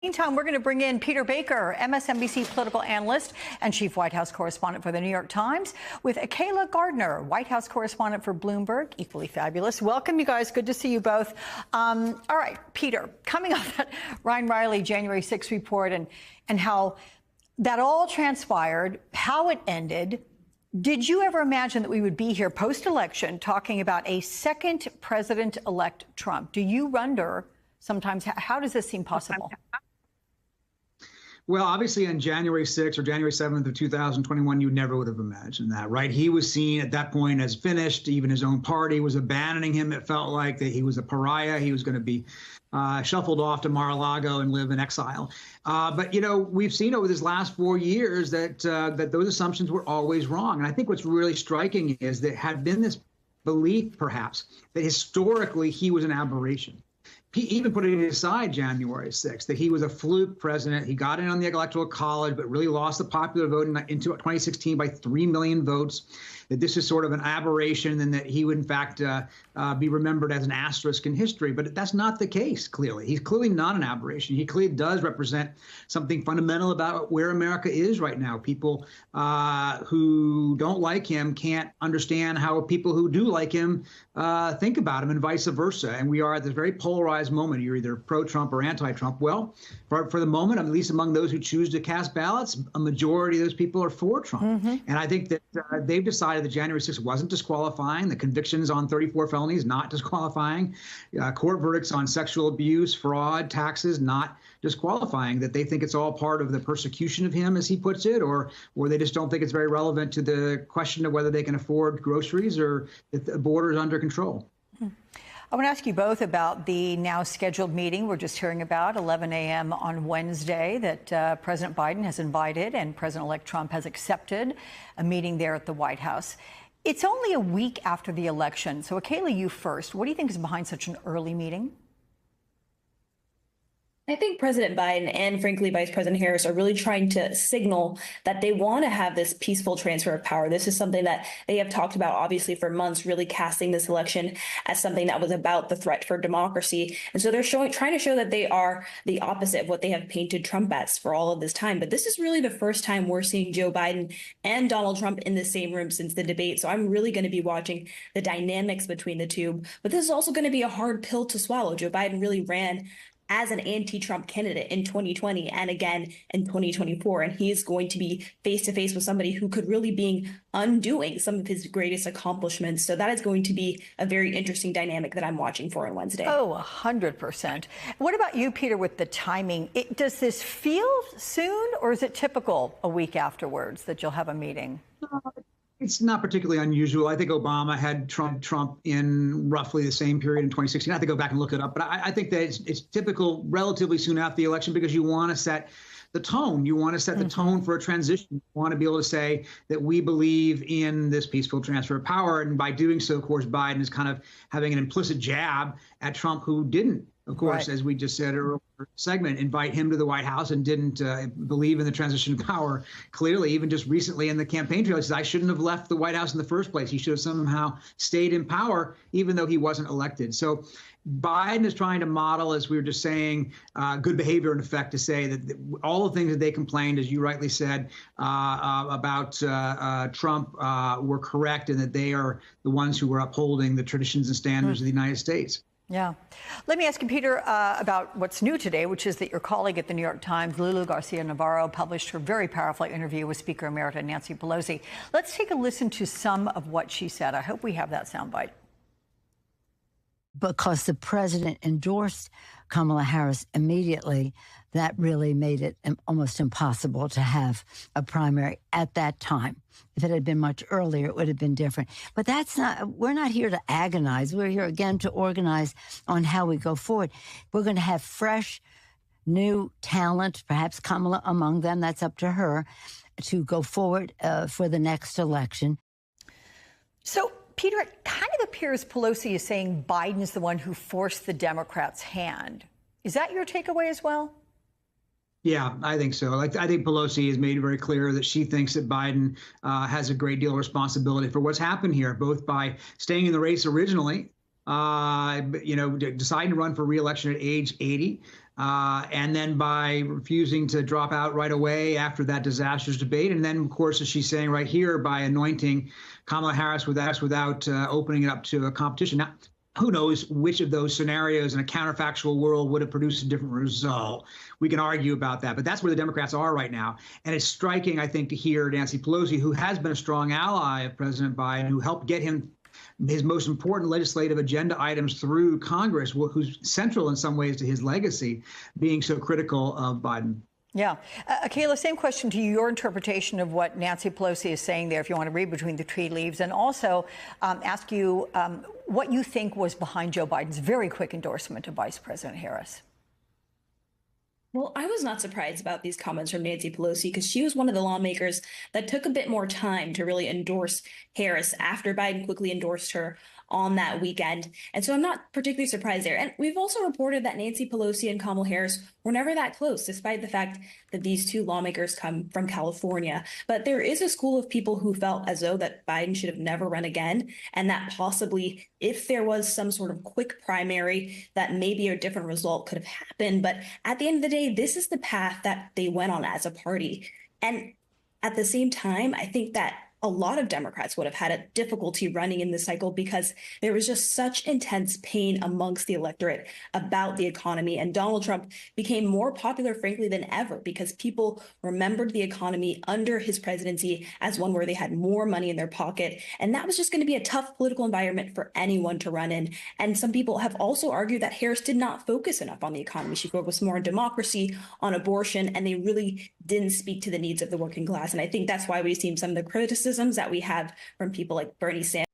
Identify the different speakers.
Speaker 1: Meantime, we're going to bring in Peter Baker, MSNBC political analyst and chief White House correspondent for the New York Times, with Akalya Gardner, White House correspondent for Bloomberg, equally fabulous. Welcome, you guys. Good to see you both. All right, Peter, coming off that Ryan Riley January 6th report and how that all transpired, how it ended, did you ever imagine that we would be here post-election talking about a second president-elect Trump? Do you wonder sometimes, how does this seem possible?
Speaker 2: Well, obviously on January 6th or January 7th of 2021, you never would have imagined that, right? He was seen at that point as finished. Even his own party was abandoning him. It felt like that he was a pariah. He was going to be shuffled off to Mar-a-Lago and live in exile. But, you know, we've seen over this last 4 years that that those assumptions were always wrong. And I think what's really striking is that had been this belief, perhaps, that historically he was an aberration. He even put it aside January 6th, that he was a fluke president. He got in on the Electoral College, but really lost the popular vote in 2016 by 3 million votes, that this is sort of an aberration and that he would, in fact, be remembered as an asterisk in history. But that's not the case, clearly. He's clearly not an aberration. He clearly does represent something fundamental about where America is right now. People who don't like him can't understand how people who do like him think about him and vice versa. And we are at this very polarized moment. You're either pro-Trump or anti-Trump. Well, for the moment, at least among those who choose to cast ballots, a majority of those people are for Trump. And I think that they've decided that January 6th wasn't disqualifying. The convictions on 34 felonies, not disqualifying. Court verdicts on sexual abuse, fraud, taxes, not disqualifying. That they think it's all part of the persecution of him, as he puts it, or they just don't think it's very relevant to the question of whether they can afford groceries or if the border is under control.
Speaker 1: I want to ask you both about the now scheduled meeting we're just hearing about, 11 a.m. on Wednesday, that President Biden has invited and President-elect Trump has accepted a meeting there at the White House. It's only a week after the election. So, Akalya, you first. What do you think is behind such an early meeting?
Speaker 3: I think President Biden and, frankly, Vice President Harris are really trying to signal that they want to have this peaceful transfer of power. This is something that they have talked about, obviously, for months, really casting this election as something that was about the threat for democracy. And so they're trying to show that they are the opposite of what they have painted Trump as for all of this time. But this is really the first time we're seeing Joe Biden and Donald Trump in the same room since the debate. So I'm really going to be watching the dynamics between the two. But this is also going to be a hard pill to swallow. Joe Biden really ran as an anti-Trump candidate in 2020 and again in 2024. And he is going to be face-to-face with somebody who could really be undoing some of his greatest accomplishments. So that is going to be a very interesting dynamic that I'm watching for on Wednesday.
Speaker 1: Oh, 100%. What about you, Peter, with the timing? Does this feel soon, or is it typical a week afterwards that you'll have a meeting?
Speaker 2: It's not particularly unusual. I think Obama had Trump in roughly the same period in 2016. I have to go back and look it up, but I think that it's typical relatively soon after the election because you want to set the tone. You want to set the tone for a transition. You want to be able to say that we believe in this peaceful transfer of power. And by doing so, of course, Biden is kind of having an implicit jab at Trump, who didn't, of course, as we just said earlier segment, invite him to the White House and didn't believe in the transition of power. Clearly, even just recently in the campaign trail, he says, I shouldn't have left the White House in the first place. He should have somehow stayed in power, even though he wasn't elected. So Biden is trying to model, as we were just saying, good behavior, in effect, to say that all the things that they complained, as you rightly said, about Trump were correct, and that they are the ones who were upholding the traditions and standards of the United States.
Speaker 1: Yeah. Let me ask you, Peter, about what's new today, which is that your colleague at the New York Times, Lulu Garcia-Navarro, published her very powerful interview with Speaker Emerita Nancy Pelosi. Let's take a listen to some of what she said. I hope we have that soundbite.
Speaker 4: Because the president endorsed Kamala Harris immediately, that really made it almost impossible to have a primary at that time. If it had been much earlier, it would have been different. But we're not here to agonize. We're here, again, to organize on how we go forward. We're going to have fresh, new talent, perhaps Kamala among them, that's up to her, to go forward for the next election.
Speaker 1: So, Peter, it kind of appears Pelosi is saying Biden is the one who forced the Democrats' hand. Is that your takeaway as well?
Speaker 2: Yeah, I think so. I think Pelosi has made it very clear that she thinks that Biden has a great deal of responsibility for what's happened here, both by staying in the race originally deciding to run for re-election at age 80. And then by refusing to drop out right away after that disastrous debate. And then, of course, as she's saying right here, by anointing Kamala Harris without opening it up to a competition. Now, who knows which of those scenarios in a counterfactual world would have produced a different result? We can argue about that, but that's where the Democrats are right now. And it's striking, I think, to hear Nancy Pelosi, who has been a strong ally of President Biden, who helped get him his most important legislative agenda items through Congress, who's central in some ways to his legacy, being so critical of Biden.
Speaker 1: Yeah. Akalya, same question to you, your interpretation of what Nancy Pelosi is saying there, if you want to read between the tea leaves, and also ask you what you think was behind Joe Biden's very quick endorsement of Vice President Harris.
Speaker 3: Well, I was not surprised about these comments from Nancy Pelosi because she was one of the lawmakers that took a bit more time to really endorse Harris after Biden quickly endorsed her on that weekend. And so I'm not particularly surprised there. And we've also reported that Nancy Pelosi and Kamala Harris were never that close, despite the fact that these two lawmakers come from California. But there is a school of people who felt as though that Biden should have never run again, and that possibly if there was some sort of quick primary, that maybe a different result could have happened. But at the end of the day, this is the path that they went on as a party. And at the same time, I think that a lot of Democrats would have had a difficulty running in this cycle because there was just such intense pain amongst the electorate about the economy. And Donald Trump became more popular, frankly, than ever because people remembered the economy under his presidency as one where they had more money in their pocket. And that was just going to be a tough political environment for anyone to run in. And some people have also argued that Harris did not focus enough on the economy. She focused more on democracy, on abortion, and they really didn't speak to the needs of the working class. And I think that's why we've seen some of the criticism that we have from people like Bernie Sanders